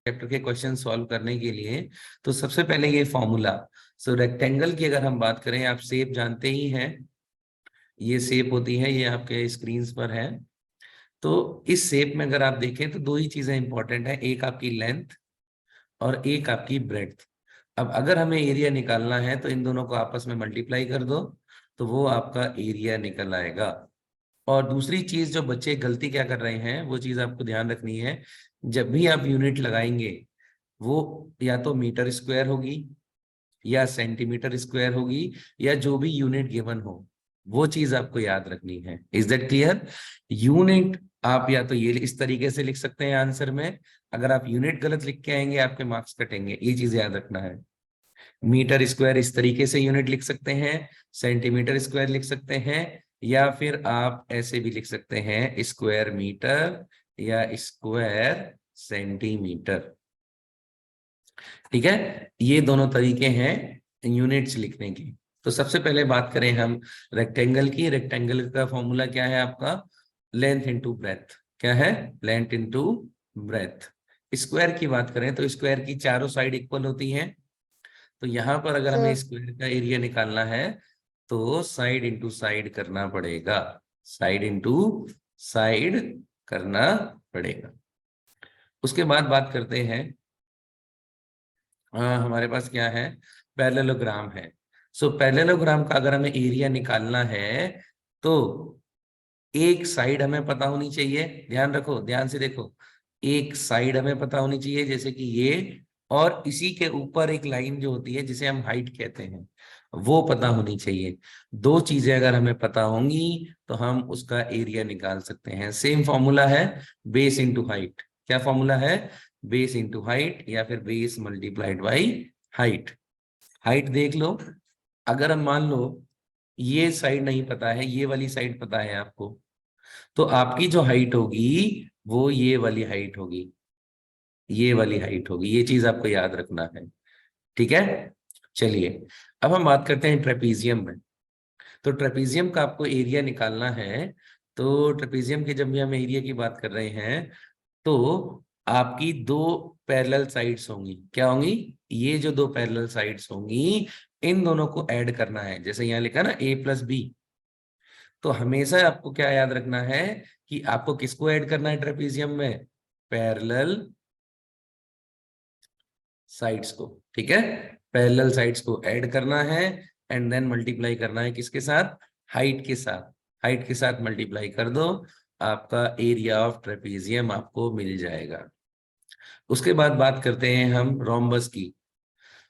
Chapter के question solve करने के लिए तो सबसे पहले ये फॉर्मूला। रेक्टेंगल की अगर हम बात करें, आप शेप जानते ही हैं, ये शेप होती है, ये आपके स्क्रीन पर है। तो इस शेप में अगर आप देखें तो दो ही चीजें इंपॉर्टेंट है, एक आपकी लेंथ और एक आपकी ब्रेड्थ। अब अगर हमें एरिया निकालना है तो इन दोनों को आपस में मल्टीप्लाई कर दो, तो वो आपका एरिया निकल आएगा। और दूसरी चीज जो बच्चे गलती क्या कर रहे हैं, वो चीज आपको ध्यान रखनी है, जब भी आप यूनिट लगाएंगे वो या तो मीटर स्क्वायर होगी या सेंटीमीटर स्क्वायर होगी, या जो भी यूनिट गिवन हो वो चीज आपको याद रखनी है। Is that clear? यूनिट आप या तो ये इस तरीके से लिख सकते हैं आंसर में, अगर आप यूनिट गलत लिख के आएंगे आपके मार्क्स कटेंगे, ये चीज याद रखना है। मीटर स्क्वायर इस तरीके से यूनिट लिख सकते हैं, सेंटीमीटर स्क्वायर लिख सकते हैं, या फिर आप ऐसे भी लिख सकते हैं स्क्वायर मीटर या स्क्वायर सेंटीमीटर। ठीक है, ये दोनों तरीके हैं यूनिट्स लिखने की। तो सबसे पहले बात करें हम रेक्टेंगल की। रेक्टेंगल का फॉर्मूला क्या है आपका? Length into breadth. क्या है? Length into breadth. स्क्वायर की बात करें तो स्क्वायर की चारों साइड इक्वल होती हैं, तो यहां पर अगर हमें स्क्वायर का एरिया निकालना है तो साइड इंटू साइड करना पड़ेगा, साइड इंटू साइड करना पड़ेगा। उसके बाद बात करते हैं, हमारे पास क्या है? पैरेललोग्राम है। पैरेललोग्राम का अगर हमें एरिया निकालना है तो एक साइड हमें पता होनी चाहिए, ध्यान रखो, ध्यान से देखो, एक साइड हमें पता होनी चाहिए जैसे कि ये, और इसी के ऊपर एक लाइन जो होती है जिसे हम हाइट कहते हैं वो पता होनी चाहिए। दो चीजें अगर हमें पता होंगी तो हम उसका एरिया निकाल सकते हैं। सेम फॉर्मूला है, बेस इंटू हाइट। क्या फॉर्मूला है? बेस इंटू हाइट, या फिर base multiplied by height. Height देख लो, अगर हम मान लो ये साइड नहीं पता है, ये वाली साइड पता है आपको, तो आपकी जो हाइट होगी वो ये वाली हाइट होगी, ये वाली हाइट होगी। ये चीज आपको याद रखना है। ठीक है, चलिए अब हम बात करते हैं ट्रेपीजियम में। तो ट्रेपीजियम का आपको एरिया निकालना है। तो ट्रेपीजियम के जब भी हम एरिया की बात कर रहे हैं तो आपकी दो पैरेलल साइड्स होंगी। क्या होंगी? ये जो दो पैरेलल साइड्स होंगी इन दोनों को ऐड करना है, जैसे यहाँ लिखा ना a+b। तो हमेशा आपको क्या याद रखना है कि आपको किसको ऐड करना है ट्रेपीजियम में? पैरेलल साइड्स को। ठीक है, पैरेलल साइड्स को ऐड करना है एंड देन मल्टीप्लाई करना है किसके साथ? हाइट के साथ। हाइट के साथ मल्टीप्लाई कर दो, आपका एरिया ऑफ ट्रेपीजियम आपको मिल जाएगा। उसके बाद बात करते हैं हम रोम्बस की।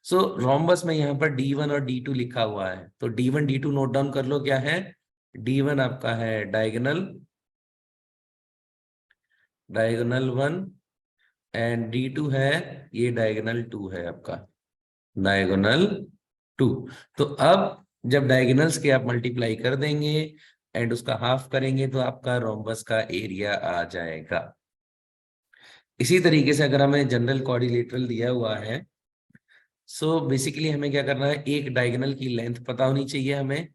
रोम्बस में यहाँ पर D1 और D2 लिखा हुआ है, तो D1 D2 नोट डाउन कर लो। क्या है? D1 आपका है डायगोनल, डायगोनल 1, एंड D2 है, ये डायगोनल 2 है आपका, डायगोनल 2। तो अब जब डायगोनल्स के आप मल्टीप्लाई कर देंगे एंड उसका हाफ करेंगे तो आपका रोम्बस का एरिया आ जाएगा। इसी तरीके से अगर हमें जनरल क्वाड्रिलेटरल दिया हुआ है, बेसिकली हमें क्या करना है, एक डायगोनल की लेंथ पता होनी चाहिए हमें।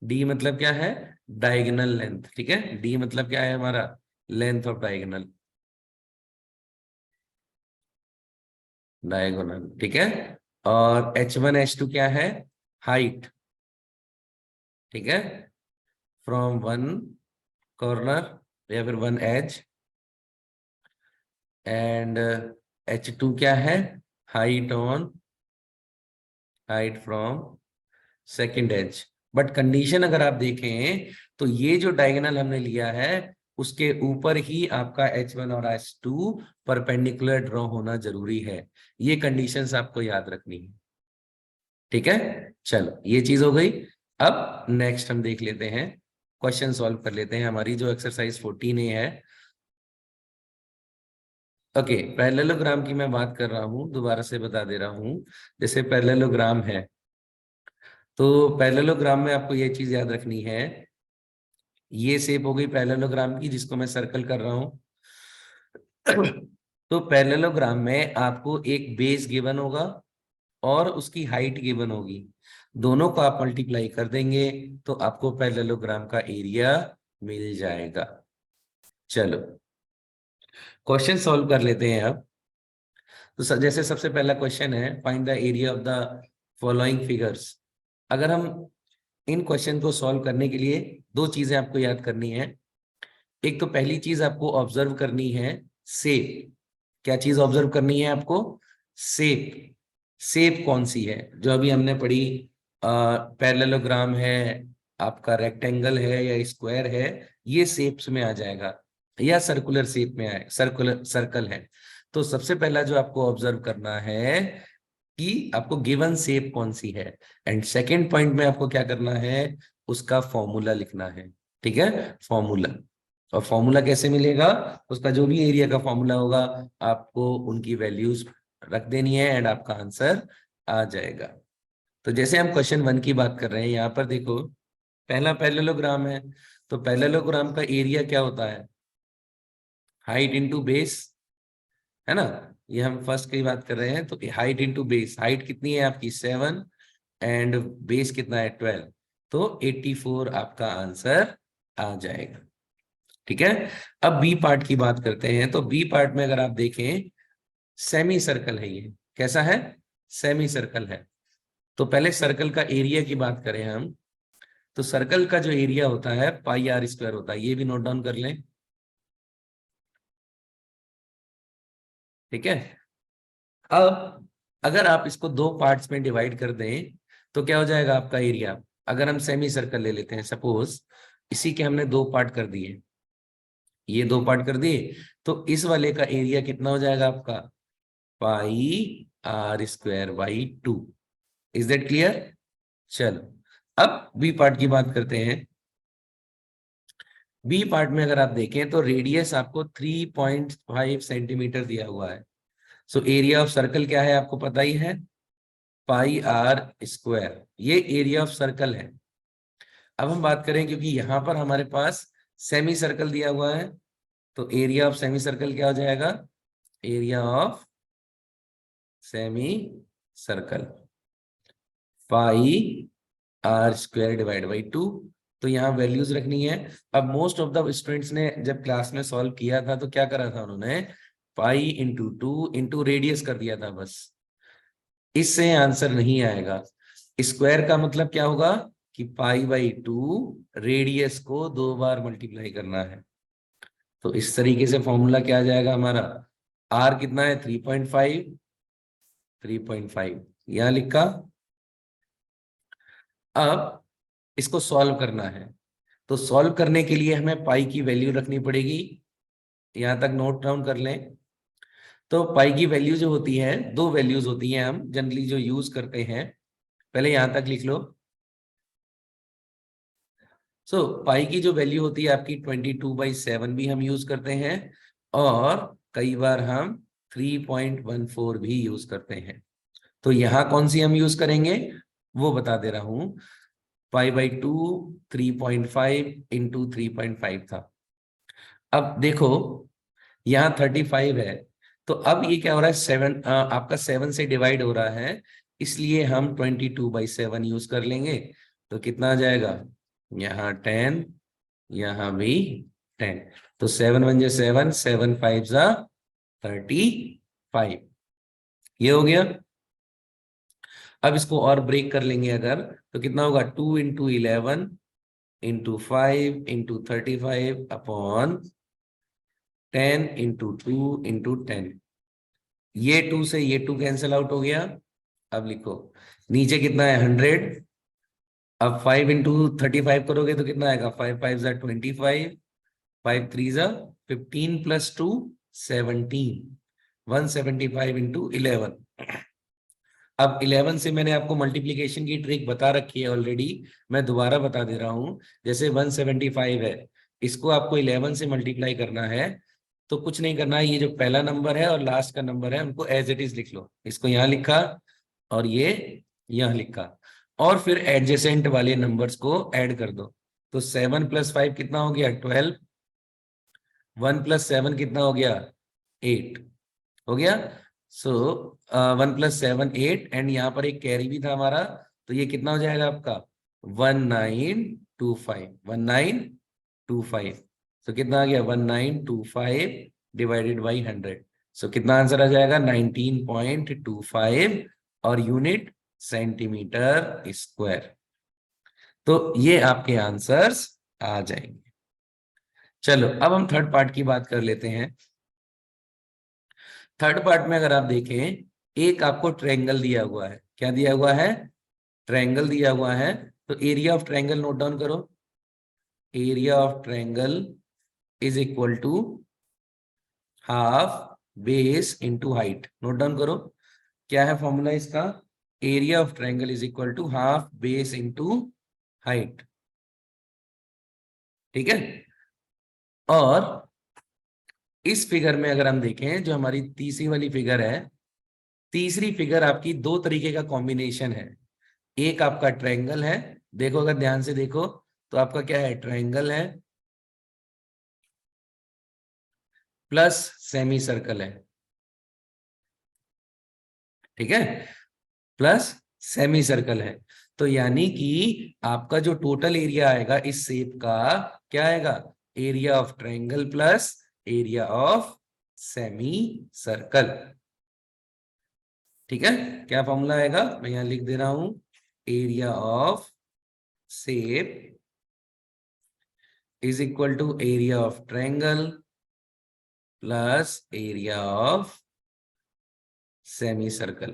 डी मतलब क्या है? Diagonal length. ठीक है, डी मतलब क्या है हमारा? Length of diagonal, diagonal. ठीक है, और H1 H2 क्या है? हाइट। ठीक है, फ्रॉम वन कॉर्नर या फिर वन एज, एंड H2 क्या है? Height on, height from second edge. But condition अगर आप देखें तो ये जो डायगोनल हमने लिया है उसके ऊपर ही आपका H1 और H2 परपेंडिकुलर ड्रॉ होना जरूरी है। ये कंडीशंस आपको याद रखनी है। ठीक है, चलो ये चीज हो गई। अब नेक्स्ट हम देख लेते हैं, क्वेश्चन सॉल्व कर लेते हैं। हमारी जो एक्सरसाइज 14A है। ओके, पैरेललोग्राम की मैं बात कर रहा हूं, दोबारा से बता दे रहा हूं। जैसे पैरेललोग्राम है, तो पैरेललोग्राम में आपको ये चीज याद रखनी है, ये शेप हो गई पैरेललोग्राम की जिसको मैं सर्कल कर रहा हूं। तो पैरेललोग्राम में आपको एक बेस गिवन होगा और उसकी हाइट गिवन होगी। दोनों को आप मल्टीप्लाई कर देंगे तो आपको पैरेललोग्राम का एरिया मिल जाएगा। चलो क्वेश्चन सॉल्व कर लेते हैं अब। तो जैसे सबसे पहला क्वेश्चन है, find the area of the following figures. अगर हम इन क्वेश्चन को सॉल्व करने के लिए दो चीजें आपको याद करनी है। एक तो पहली चीज आपको ऑब्जर्व करनी है शेप। क्या चीज ऑब्जर्व करनी है आपको? शेप। शेप कौन सी है जो अभी हमने पढ़ी? पैरेललोग्राम है, आपका रेक्टेंगल है या स्क्वायर है, ये शेप्स में आ जाएगा, या सर्कुलर शेप में आए, सर्कुलर सर्कल है। तो सबसे पहला जो आपको ऑब्जर्व करना है कि आपको गिवन शेप कौन सी है, एंड सेकेंड पॉइंट में आपको क्या करना है, उसका फॉर्मूला लिखना है। ठीक है, फॉर्मूला। और फॉर्मूला कैसे मिलेगा? उसका जो भी एरिया का फॉर्मूला होगा आपको उनकी वैल्यूज रख देनी है एंड आपका आंसर आ जाएगा। तो जैसे हम क्वेश्चन 1 की बात कर रहे हैं, यहाँ पर देखो पहला पैरेललोग्राम है, तो पैरेललोग्राम का एरिया क्या होता है? हाइट इंटू बेस, है ना। ये हम फर्स्ट की बात कर रहे हैं, तो हाइट इंटू बेस, हाइट कितनी है आपकी 7 एंड बेस कितना है 12, तो 84 आपका आंसर आ जाएगा। ठीक है, अब बी पार्ट की बात करते हैं। तो बी पार्ट में अगर आप देखें, सेमी सर्कल है ये। कैसा है? सेमी सर्कल है। तो पहले सर्कल का एरिया की बात करें हम, तो सर्कल का जो एरिया होता है पाई आर स्क्वायर होता है, ये भी नोट डाउन कर लें। ठीक है, अब अगर आप इसको दो पार्ट्स में डिवाइड कर दें तो क्या हो जाएगा आपका एरिया? अगर हम सेमी सर्कल ले लेते हैं, सपोज इसी के हमने दो पार्ट कर दिए, ये दो पार्ट कर दिए, तो इस वाले का एरिया कितना हो जाएगा आपका? Pi r square by 2। Is that clear? चलो अब बी पार्ट की बात करते हैं। बी पार्ट में अगर आप देखें तो रेडियस आपको 3.5 सेंटीमीटर दिया हुआ है। सो एरिया ऑफ सर्कल क्या है आपको पता ही है, पाई आर स्क्वायर, ये एरिया ऑफ सर्कल है। अब हम बात करें, क्योंकि यहां पर हमारे पास सेमी सर्कल दिया हुआ है, तो एरिया ऑफ सेमी सर्कल क्या हो जाएगा? Area of semi circle pi r square divide by 2। तो यहाँ वैल्यूज रखनी है। अब मोस्ट ऑफ द स्टूडेंट्स ने जब क्लास में सॉल्व किया था तो क्या करा था उन्होंने? पाई इंटू 2 इंटू रेडियस कर दिया था बस। इससे आंसर नहीं आएगा। स्क्वायर का मतलब क्या होगा कि पाई बाई 2 रेडियस को दो बार मल्टीप्लाई करना है। तो इस तरीके से फॉर्मूला क्या आ जाएगा हमारा? आर कितना है? 3.5, 3.5 यहां लिखा। अब इसको सॉल्व करना है, तो सॉल्व करने के लिए हमें पाई की वैल्यू रखनी पड़ेगी। यहां तक नोट डाउन कर लें। तो पाई की वैल्यू जो होती है, दो वैल्यूज होती हैं हम जनरली जो यूज करते हैं, पहले यहां तक लिख लो। पाई की जो वैल्यू होती है आपकी 22/7 भी हम यूज करते हैं, और कई बार हम 3.14 भी यूज करते हैं। तो यहाँ कौन सी हम यूज करेंगे वो बता दे रहा हूं। पाई बाई 2 3.5 इंटू 3.5 था। अब देखो यहाँ 35 है, तो अब ये क्या हो रहा है? 7 आपका 7 से डिवाइड हो रहा है, इसलिए हम 22/7 यूज कर लेंगे। तो कितना आ जाएगा? यहाँ 10, यहाँ भी 10। तो 7 1 7, 7 5 35, ये हो गया। अब इसको और ब्रेक कर लेंगे अगर, तो कितना होगा? 2 into 11 into 5 into 35 upon 10 into 2 into 10। ये 2 से ये 2 कैंसिल आउट हो गया। अब लिखो नीचे कितना है? 100। अब 5 इंटू 35 करोगे तो कितना आएगा? 5 5 25, 5 3 15 प्लस 2 17, 175 इंटू 11। अब 11 से मैंने आपको मल्टीप्लीकेशन की ट्रिक बता रखी है ऑलरेडी, मैं दोबारा बता दे रहा हूं। जैसे 175 है, इसको आपको 11 से मल्टीप्लाई करना है, तो कुछ नहीं करना है, ये जो पहला नंबर है और लास्ट का नंबर है उनको एज इट इज लिख लो। इसको यहाँ लिखा और ये यहाँ लिखा, और फिर एडजेसेंट वाले नंबर्स को ऐड कर दो। तो 7 + 5 कितना हो गया? 12। 1 + 7 कितना हो गया? 8 हो गया। 1 + 7 8, एंड यहाँ पर एक कैरी भी था हमारा, तो ये कितना हो जाएगा आपका 1925। तो कितना आ गया 1925 डिवाइडेड बाई 100। सो कितना आंसर आ जाएगा 19.25 और यूनिट सेंटीमीटर स्क्वायर। तो ये आपके आंसर्स आ जाएंगे। चलो अब हम थर्ड पार्ट की बात कर लेते हैं। थर्ड पार्ट में अगर आप देखें, एक आपको ट्रायंगल दिया हुआ है। क्या दिया हुआ है? ट्रायंगल दिया हुआ है। तो area of triangle note down करो। Area of triangle is equal to half base into height. Note down करो, क्या है फॉर्मूला इसका? Area of triangle is equal to half base into height. ठीक है। और इस फिगर में अगर हम देखें, जो हमारी तीसरी वाली फिगर है, तीसरी फिगर आपकी दो तरीके का कॉम्बिनेशन है। एक आपका ट्रायंगल है, देखो अगर ध्यान से देखो तो आपका क्या है? ट्रायंगल है प्लस सेमी सर्कल है। ठीक है, प्लस सेमी सर्कल है। तो यानी कि आपका जो टोटल एरिया आएगा इस शेप का, क्या आएगा? Area of triangle plus area of semi circle. ठीक है, क्या फॉर्मूला आएगा? मैं यहां लिख दे रहा हूं, area of shape is equal to area of triangle plus area of semi circle.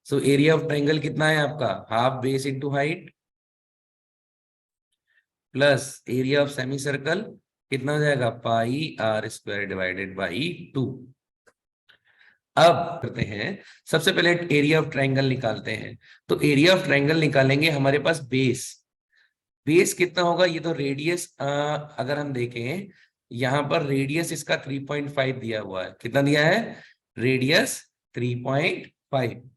So area of triangle कितना है आपका? Half base into height plus area of semi circle कितना हो जाएगा? Pi r square divided by 2। अब करते हैं, सबसे पहले एरिया ऑफ ट्रायंगल निकालते हैं। तो एरिया ऑफ ट्रायंगल निकालेंगे, हमारे पास बेस, बेस कितना होगा? ये तो रेडियस, अगर हम देखें यहां पर रेडियस इसका 3.5 दिया हुआ है। कितना दिया है? रेडियस 3.5।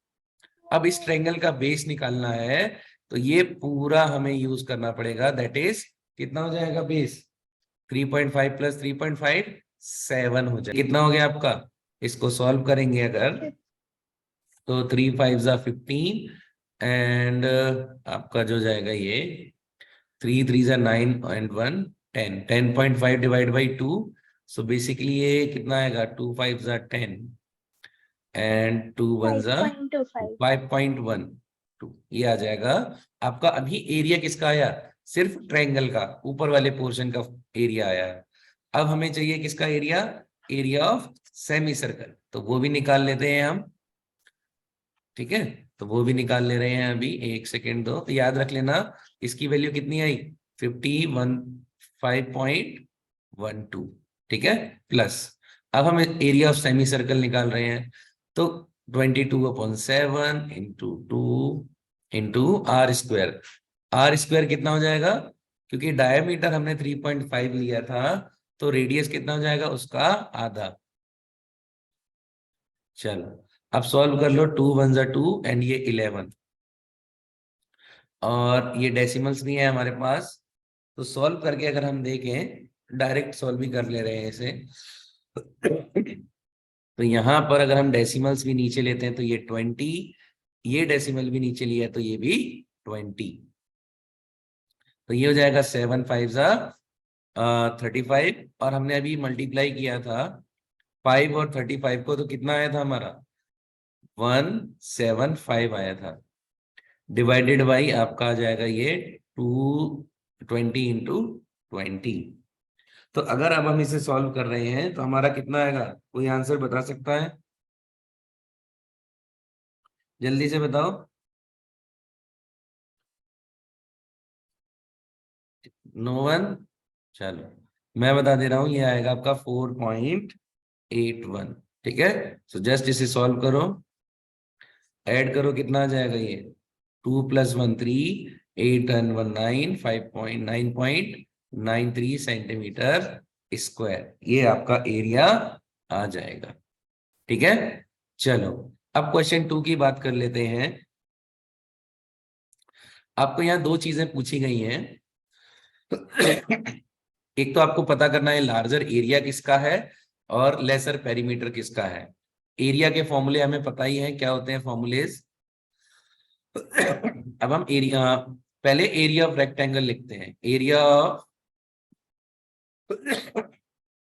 अब इस ट्रायंगल का बेस निकालना है, तो ये पूरा हमें यूज करना पड़ेगा। दैट इज कितना हो जाएगा बेस? 3.5 प्लस 3.5 7 हो जाएगा। कितना हो गया आपका? इसको सॉल्व करेंगे अगर, तो 3 5 15 एंड आपका जो जाएगा ये 3 3 9 and 1 10, 10.5 divide by 2। So basically ये कितना आएगा? 2 5 10 एंड 2 1 5.12, ये आ जाएगा आपका। अभी एरिया किसका आया? सिर्फ ट्रायंगल का ऊपर वाले पोर्शन का एरिया आया है। अब हमें चाहिए किसका area? Area of semi circle, तो वो भी निकाल लेते हैं हम। ठीक है, तो वो भी निकाल ले रहे हैं अभी, एक सेकेंड दो। तो याद रख लेना, इसकी वैल्यू कितनी आई? 5.12। ठीक है, प्लस अब हम एरिया ऑफ सेमी सर्कल निकाल रहे हैं, तो 22/7 into 2 into r square. R square कितना हो जाएगा? क्योंकि डायमीटर हमने 3.5 लिया था, तो रेडियस कितना हो जाएगा? उसका आधा। चलो अब सॉल्व कर लो, 2 1 2 एंड ये 11, और ये डेसिमल्स नहीं है हमारे पास। तो सॉल्व करके अगर हम देखें, डायरेक्ट सॉल्व भी कर ले रहे हैं इसे, तो यहां पर अगर हम डेसिमल्स भी नीचे लेते हैं तो ये 20, ये डेसिमल भी नीचे लिया तो ये भी 20। तो ये हो जाएगा 7 5 35, और हमने अभी मल्टीप्लाई किया था 5 और 35 को, तो कितना आया था हमारा? 175 आया था, डिवाइडेड बाई आपका आ जाएगा ये 220 इंटू 20। तो अगर अब हम इसे सॉल्व कर रहे हैं तो हमारा कितना आएगा? कोई आंसर बता सकता है? जल्दी से बताओ। No one? चलो मैं बता दे रहा हूं, ये आएगा आपका 4.81। ठीक है, सो जस्ट इसे सॉल्व करो, ऐड करो, कितना आ जाएगा ये? 2 + 1 3, 8 and 1 9, 5.9.93 सेंटीमीटर स्क्वायर, ये आपका एरिया आ जाएगा। ठीक है, चलो अब क्वेश्चन 2 की बात कर लेते हैं। आपको यहाँ दो चीजें पूछी गई हैं। एक तो आपको पता करना है लार्जर एरिया किसका है और लेसर पेरीमीटर किसका है। एरिया के फॉर्मूले हमें पता ही है क्या होते हैं फॉर्मूलेज। अब हम एरिया, पहले एरिया ऑफ रेक्टेंगल लिखते हैं। एरिया ऑफ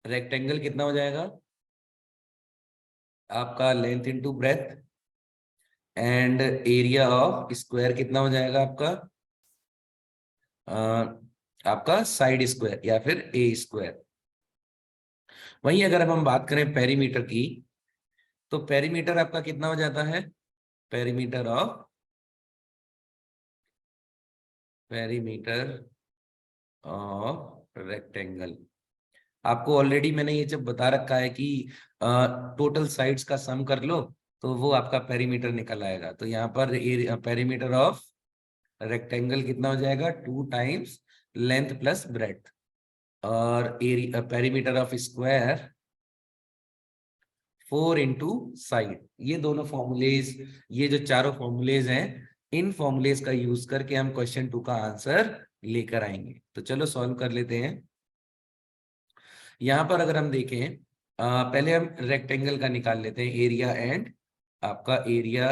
रेक्टेंगल कितना हो जाएगा आपका, length into breadth, and area of square कितना हो जाएगा आपका, आपका साइड स्क्वायर या फिर ए स्क्वायर। वहीं अगर अब हम बात करें पेरीमीटर की, तो पेरीमीटर आपका कितना हो जाता है, पेरीमीटर ऑफ रेक्टेंगल। आपको ऑलरेडी मैंने ये जब बता रखा है कि टोटल साइड्स का सम कर लो तो वो आपका पेरीमीटर निकल आएगा। तो यहाँ पर पेरीमीटर ऑफ रेक्टेंगल कितना हो जाएगा, 2 टाइम्स लेंथ प्लस ब्रेड्थ, और area perimeter of square 4 into side. ये दोनों फॉर्मूलेज, ये जो चारों फॉर्मूलेज हैं, इन फॉर्मूलेज का यूज करके हम क्वेश्चन 2 का आंसर लेकर आएंगे। तो चलो सॉल्व कर लेते हैं। यहाँ पर अगर हम देखें, पहले हम रेक्टेंगल का निकाल लेते हैं एरिया, एंड आपका area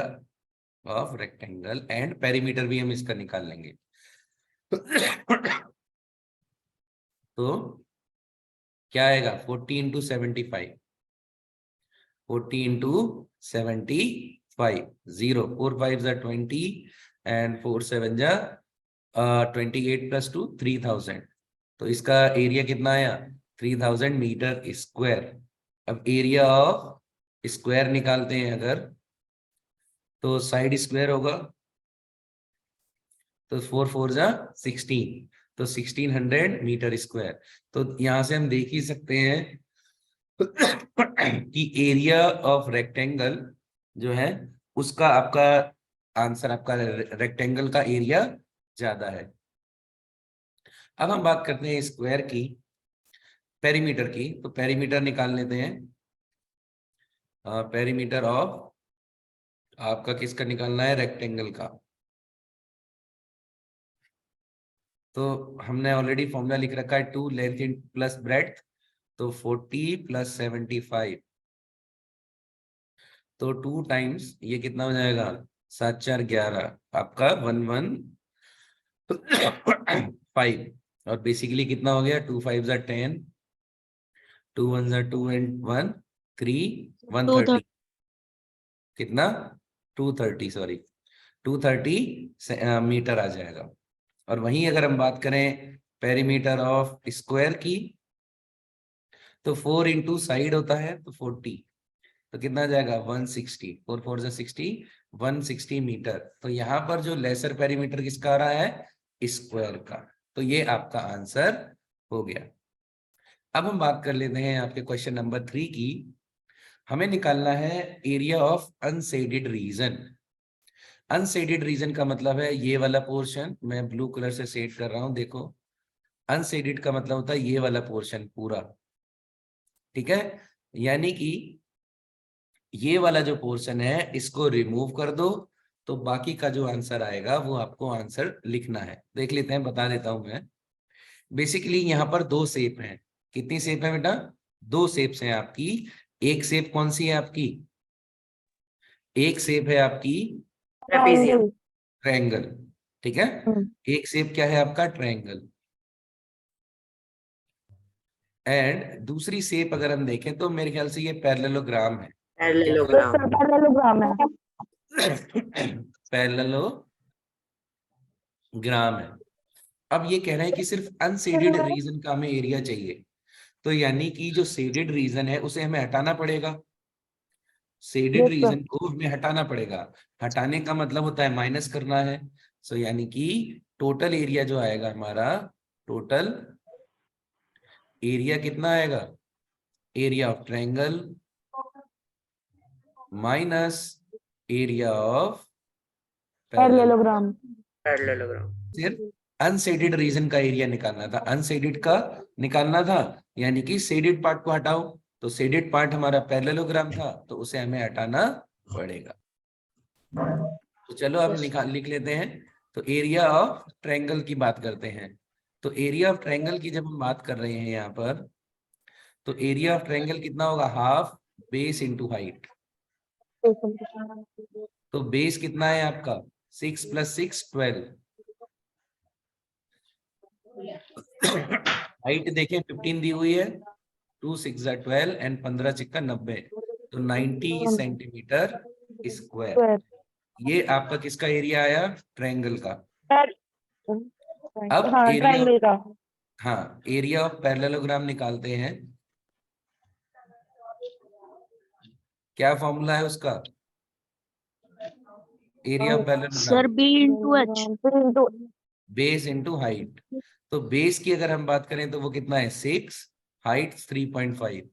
of rectangle and perimeter भी हम इसका निकाल लेंगे। तो क्या आएगा, 40 इंटू 75, 40 इंटू 75, 0, 4 5 जा 20 एंड 4 7 जा 28 प्लस 2 3000। तो इसका एरिया कितना आया, 3000 मीटर स्क्वायर। अब एरिया ऑफ स्क्वायर निकालते हैं अगर, तो साइड स्क्वायर होगा, तो 4 4 जा 16, तो 1600 मीटर स्क्वायर। तो यहां से हम देख ही सकते हैं कि एरिया ऑफ रेक्टेंगल जो है उसका आपका आंसर, आपका रेक्टेंगल का एरिया ज्यादा है। अब हम बात करते हैं स्क्वायर की, पेरीमीटर की। तो पेरीमीटर निकाल लेते हैं। पेरीमीटर ऑफ आपका किसका निकालना है, रेक्टेंगल का। तो हमने ऑलरेडी फॉर्मूला लिख रखा है, 2 लेंथ इन प्लस ब्रेड्थ, तो 40 प्लस 75, तो 2 टाइम्स ये कितना हो जाएगा, 7 4 11, आपका 115। और बेसिकली कितना हो गया, 2 5 जा 10, 2 1 जा 2 एंड 1 3 130, कितना 230, सॉरी 230 मीटर आ जाएगा। और वहीं अगर हम बात करें पेरीमीटर ऑफ स्क्वायर की, तो 4 इंटू साइड होता है तो 40, तो कितना आ जाएगा 160, 4 4 जा 60, 160 मीटर। तो यहाँ पर जो लेसर पेरीमीटर किसका आ रहा है, स्क्वायर का। तो ये आपका आंसर हो गया। अब हम बात कर लेते हैं आपके क्वेश्चन नंबर 3 की। हमें निकालना है area of unshaded region. Unshaded region का मतलब है ये वाला पोर्शन, मैं ब्लू कलर से शेड कर रहा हूं, देखो। अनसेडेड का मतलब होता है ये वाला पोर्शन पूरा, ठीक है। यानी कि ये वाला जो पोर्शन है इसको रिमूव कर दो, तो बाकी का जो आंसर आएगा वो आपको आंसर लिखना है। देख लेते हैं, बता देता हूं मैं। बेसिकली यहाँ पर 2 शेप हैं। कितनी शेप है बेटा, 2 शेप्स हैं आपकी। एक शेप कौन सी है आपकी, एक शेप है आपकी ट्रेपेजियम। ट्रायंगल, ठीक है। एक शेप क्या है आपका, ट्रायंगल। एंड दूसरी शेप अगर हम देखें तो मेरे ख्याल से ये पैरेललोग्राम है। पैरेललोग्राम है। पैरेललोग्राम है। अब ये कह रहे हैं कि सिर्फ अनसेडेड रीजन का हमें एरिया चाहिए, तो यानी कि जो शेडेड रीजन है उसे हमें हटाना पड़ेगा। शेडेड रीजन को हमें हटाना पड़ेगा। हटाने का मतलब होता है माइनस करना है। सो यानी कि टोटल एरिया जो आएगा हमारा, टोटल एरिया कितना आएगा, area of triangle minus area of parallelogram. सिर्फ अनसेडेड रीजन का एरिया निकालना था, अनसेडेड का निकालना था, यानी कि शेडेड पार्ट को हटाओ। तो शेडेड पार्ट हमारा पैरेललोग्राम था, तो उसे हमें हटाना पड़ेगा। तो चलो अब लिख लेते हैं। तो एरिया ऑफ ट्रायंगल की बात करते हैं। तो एरिया ऑफ ट्रायंगल की जब हम बात कर रहे हैं यहाँ पर, तो एरिया ऑफ ट्रायंगल कितना होगा, हाफ बेस इंटू हाइट। तो बेस कितना है आपका 6 + 6 12। हाइट देखें 15 दी हुई है, 2 6 12 एंड 15 6 90, तो 90 सेंटीमीटर स्क्वायर। ये आपका किसका एरिया आया? ट्रायंगल का। अब हाँ, एरिया, ट्रायंगल का। हाँ एरिया ऑफ पैरेललोग्राम निकालते हैं। क्या फॉर्मूला है उसका? Area of parallelogram, sir B into H. Base into height. तो बेस की अगर हम बात करें तो वो कितना है 6, हाइट 3.5,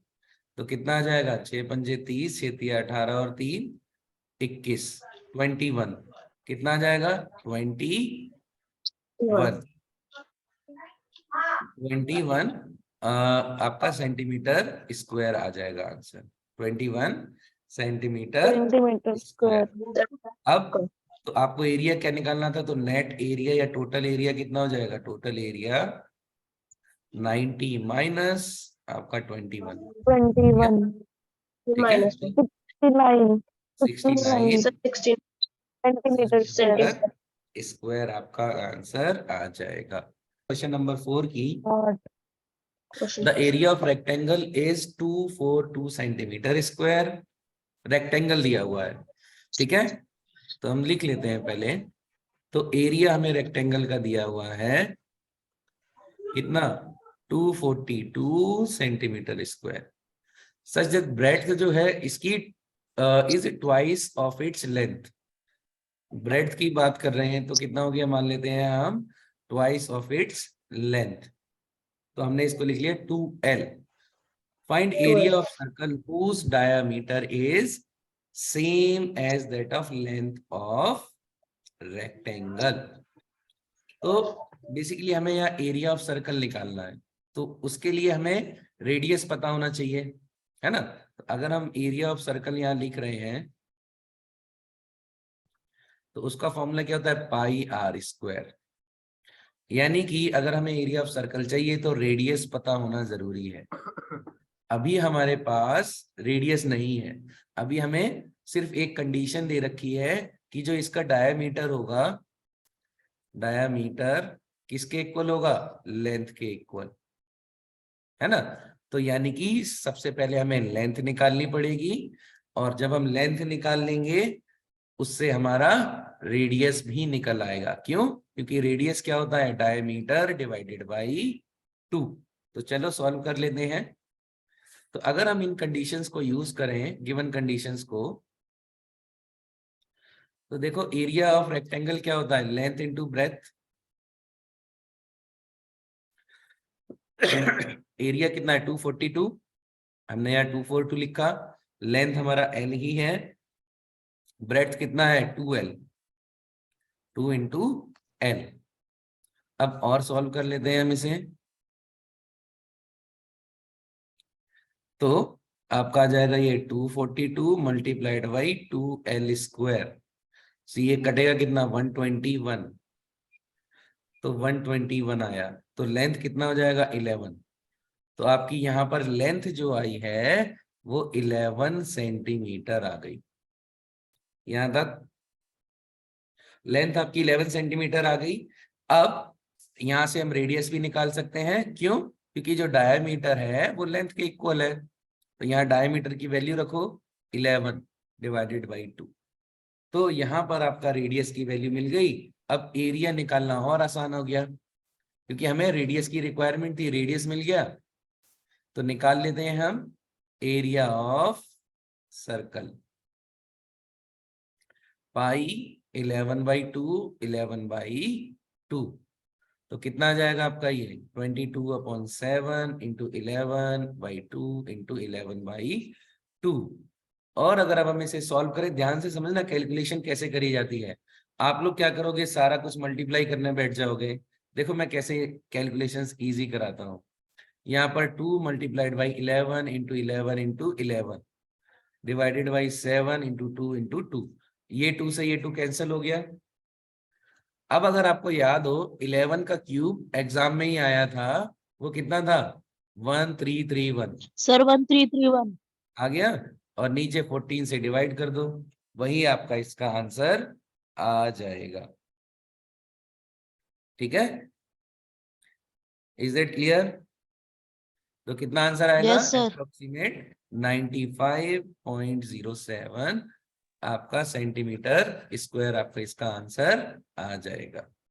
तो कितना आ जाएगा 6 पंजे 30, 6 तिया 18 और 3 21, 21। कितना आ जाएगा 21 आपका सेंटीमीटर स्क्वायर आ जाएगा answer, 21 centimetre centimetre square. Square. अब तो आपको एरिया क्या निकालना था, तो नेट एरिया या टोटल एरिया कितना हो जाएगा? टोटल एरिया 90 माइनस आपका 21, 21 ठीक है, 69 69 16 सेंटीमीटर स्क्वायर। सेंटीमीटर स्क्वायर आपका आंसर आ जाएगा। क्वेश्चन नंबर 4 की, और the area of rectangle is 242 centimetre square. Rectangle दिया हुआ है, ठीक है, तो हम लिख लेते हैं पहले। तो एरिया हमें रेक्टेंगल का दिया हुआ है कितना? 242 centimetre square. Such that breadth जो है इसकी is twice of its length. Breadth की बात कर रहे हैं तो कितना हो गया, मान लेते हैं हम ट्वाइस ऑफ इट्स लेंथ, तो हमने इसको लिख लिया 2L। Find area of circle whose diameter is same as that of length of rectangle। तो बेसिकली हमें यहाँ एरिया ऑफ सर्कल निकालना है, तो उसके लिए हमें रेडियस पता होना चाहिए, है ना। तो अगर हम एरिया ऑफ सर्कल यहाँ लिख रहे हैं तो उसका फॉर्मूला क्या होता है? πr²। यानी कि अगर हमें एरिया ऑफ सर्कल चाहिए तो रेडियस पता होना जरूरी है। अभी हमारे पास रेडियस नहीं है, अभी हमें सिर्फ एक कंडीशन दे रखी है कि जो इसका डायामीटर होगा, डायामीटर किसके इक्वल होगा? लेंथ के इक्वल, है ना। तो यानी कि सबसे पहले हमें लेंथ निकालनी पड़ेगी, और जब हम लेंथ निकाल लेंगे उससे हमारा रेडियस भी निकल आएगा। क्यों? क्योंकि रेडियस क्या होता है? Diameter divided by 2। तो चलो सॉल्व कर लेते हैं। तो अगर हम इन कंडीशंस को यूज करें, गिवन कंडीशंस को, तो देखो एरिया ऑफ रेक्टेंगल क्या होता है? Length into breadth. एरिया कितना है? 242, हमने यहाँ 242 लिखा। लेंथ हमारा L ही है, ब्रेथ कितना है? 2L, 2 into L। अब और सॉल्व कर लेते हैं हम इसे, तो आपका आ जाएगा ये 242 मल्टीप्लाइड बाई 2L²। तो ये कटेगा कितना? 121, तो 121 आया। तो लेंथ कितना हो जाएगा? 11। तो आपकी यहाँ पर लेंथ जो आई है वो 11 सेंटीमीटर आ गई। यहां तक लेंथ आपकी 11 सेंटीमीटर आ गई। अब यहां से हम रेडियस भी निकाल सकते हैं। क्यों? क्योंकि जो डायमीटर है वो लेंथ के इक्वल है, तो यहाँ डायमीटर की वैल्यू रखो 11 डिवाइडेड बाई 2। तो यहाँ पर आपका रेडियस की वैल्यू मिल गई। अब एरिया निकालना और आसान हो गया, क्योंकि हमें रेडियस की रिक्वायरमेंट थी, रेडियस मिल गया। तो निकाल लेते हैं हम एरिया ऑफ सर्कल। पाई 11/2, 11/2, तो कितना आ जाएगा आपका? ये 22/7 इंटू 11/2 इंटू 11/2। और अगर अब हम इसे सॉल्व करें, ध्यान से समझना कैलकुलेशन कैसे करी जाती है। आप लोग क्या करोगे? सारा कुछ मल्टीप्लाई करने बैठ जाओगे। देखो मैं कैसे कैलकुलेशंस इजी कराता हूँ। यहाँ पर 2 multiplied by 11 into 11 into 11 divided by 7 into 2 into 2। ये 2 से ये 2 कैंसिल हो गया। अब अगर आपको याद हो 11 का क्यूब एग्जाम में ही आया था, वो कितना था? 1331। सर 1331 आ गया। और नीचे 14 से डिवाइड कर दो, वही आपका इसका आंसर आ जाएगा। ठीक है, इज इट क्लियर? तो कितना आंसर आएगा? Yes, sir. अप्रोक्सीमेट 95.07 आपका सेंटीमीटर स्क्वायर आपका इसका आंसर आ जाएगा।